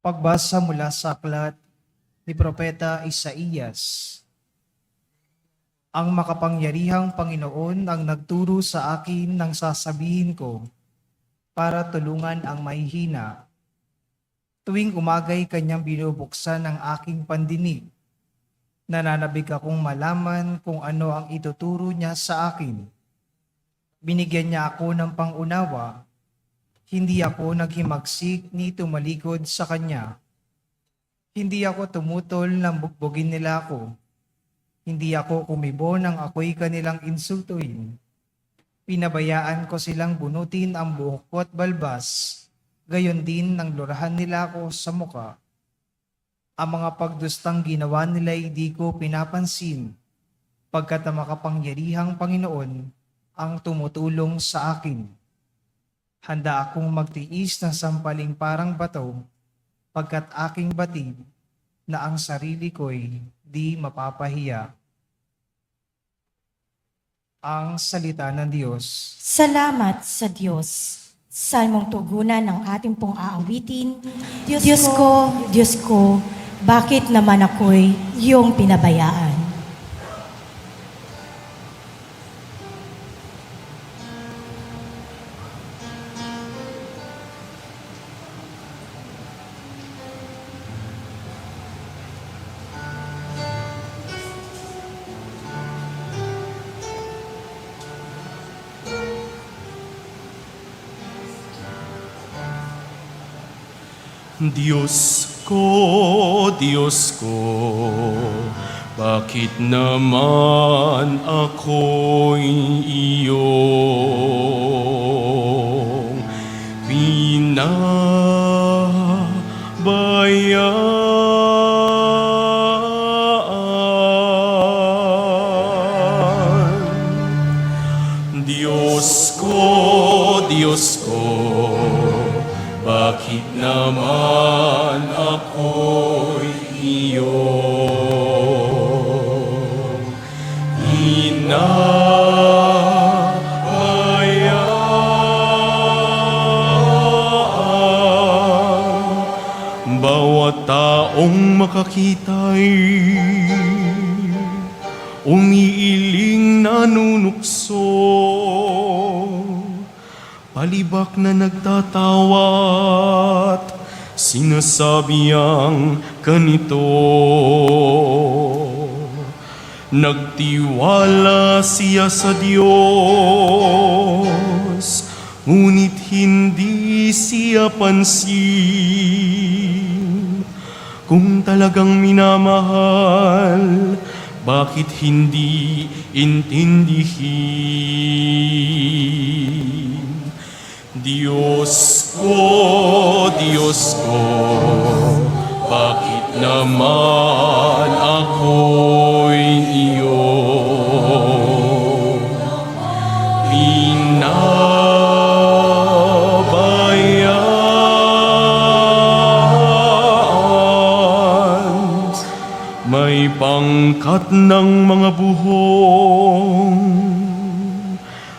Pagbasa mula sa aklat ni Propeta Isaías. Ang makapangyarihang Panginoon ang nagturo sa akin ng sasabihin ko para tulungan ang mahihina. Tuwing umagay kanyang binubuksan ang aking pandinig. Nananabik akong malaman kung ano ang ituturo niya sa akin. Binigyan niya ako ng pangunawa. Hindi ako naghimagsik ni tumalikod sa kanya. Hindi ako tumutol nang bugbugin nila ako. Hindi ako kumibo nang ako'y kanilang insultuin. Pinabayaan ko silang bunutin ang buhok ko at balbas, gayon din nang lurahan nila ako sa muka. Ang mga pagdustang ginawa nila'y di ko pinapansin, pagkat ang makapangyarihang Panginoon ang tumutulong sa akin. Handa akong magtiis ng sampaling parang bato, pagkat aking batid na ang sarili ko'y di mapapahiya. Ang salita ng Diyos. Salamat sa Diyos. Salmong tugunan ng ating pong aawitin. Diyos ko, bakit naman ako'y iyong pinabayaan? Diyos ko, bakit naman ako'y iyong pinabayaan? Diyos ko, bakit naman ako'y iyong hinabayaan? Bawat taong makakita'y umiiling nanunukso, palibak na nagtatawat, sinasabi ang ganito. Nagtiwala siya sa Diyos, ngunit hindi siya pansin. Kung talagang minamahal, bakit hindi intindihin? Diyos ko, bakit naman ako'y iyong pinabayaan? May pangkat ng mga buhong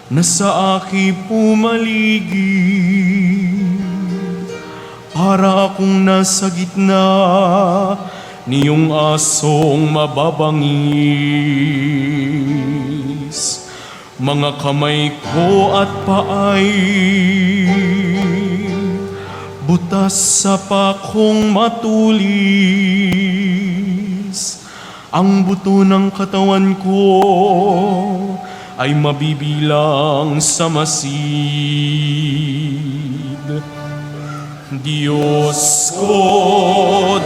na sa aki pumaligid, para akong nasa gitna niyong asong mababangis. Mga kamay ko at paay butas sa pakong matulis. Ang buto ng katawan ko ay mabibilang sa masid. Diyos ko,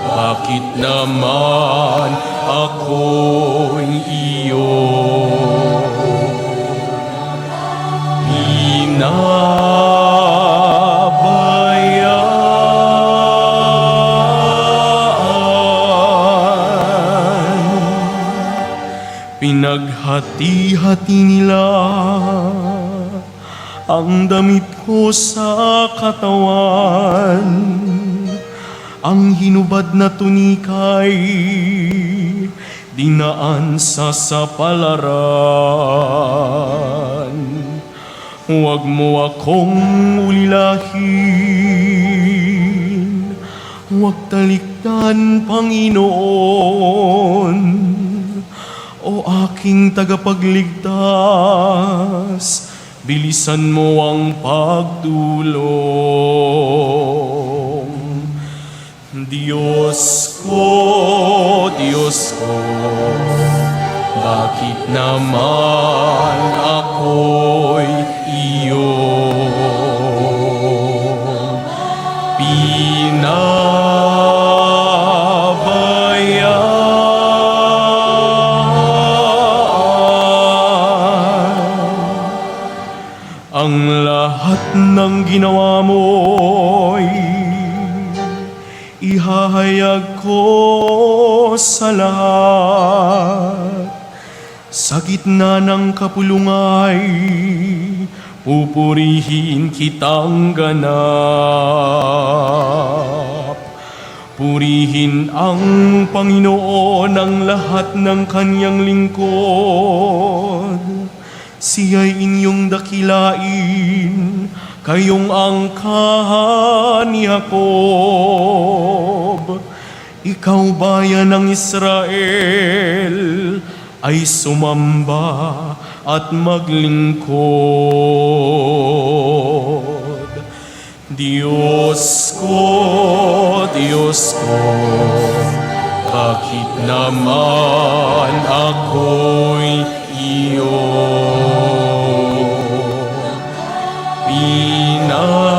bakit naman ako'y iyong pinabayaan? Pinaghati-hati nila ang damit ko sa katawan. Ang hinubad na tunika'y dinaan sa sapalaran. Huwag mo akong ulilahin, Huwag talikdan, Panginoon, o aking tagapagligtas, bilisan mo ang pagtulong. Diyos ko, bakit naman ako'y iyong pinabayaan? Ang lahat ng ginawa mo'y ihahayag ko sa lahat. Sa gitna ng kapulungay, pupurihin kitang ganap. Purihin ang Panginoon ang lahat ng kanyang lingkod. Siya'y inyong dakilain, kayong angkahan ni Jacob. Ikaw bayan ng Israel, ay sumamba at maglingkod. Diyos ko, bakit naman ako'y iyong pinabayaan?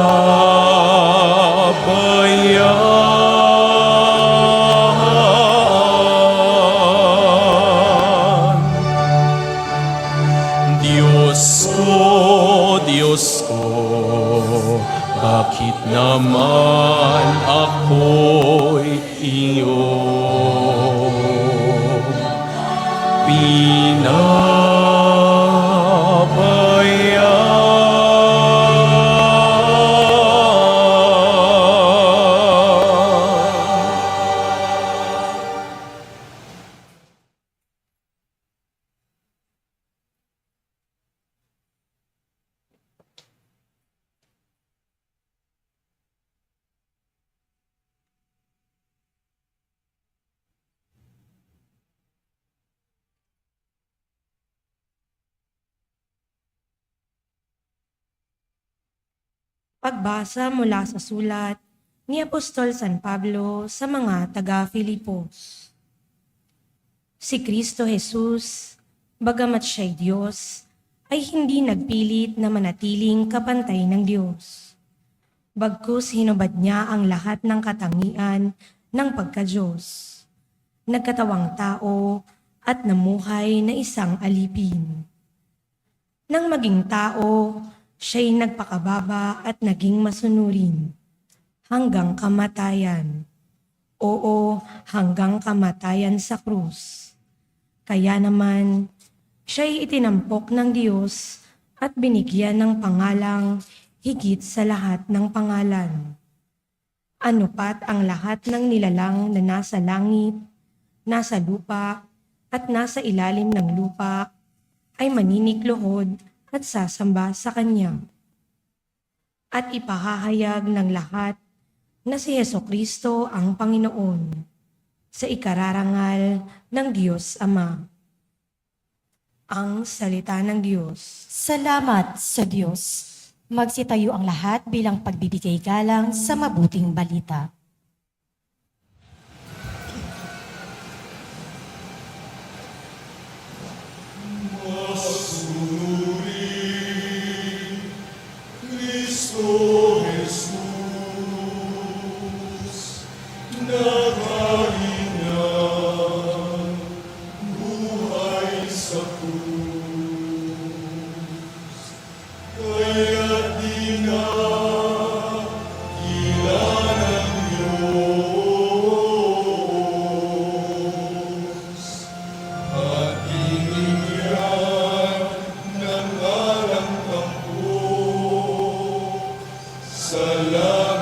Diyos ko, bakit naman ako'y iyong pinabayaan? Pagbasa mula sa sulat ni Apostol San Pablo sa mga taga-Filipos. Si Kristo Jesus, bagamat siya'y Diyos, ay hindi nagpilit na manatiling kapantay ng Diyos. Bagkus hinubad niya ang lahat ng katangian ng pagka-Diyos. Nagkatawang tao at namuhay na isang alipin. Nang maging tao, siya'y nagpakababa at naging masunurin hanggang kamatayan. Oo, hanggang kamatayan sa krus. Kaya naman, siya'y itinampok ng Diyos at binigyan ng pangalang higit sa lahat ng pangalan. Ano pat ang lahat ng nilalang na nasa langit, nasa lupa, at nasa ilalim ng lupa ay maninikluhod at sasamba sa Kanya. At ipahahayag ng lahat na si Hesukristo ang Panginoon sa ikararangal ng Diyos Ama. Ang salita ng Diyos. Salamat sa Diyos. Magsitayo ang lahat bilang pagbibigay galang sa mabuting balita. Salamat.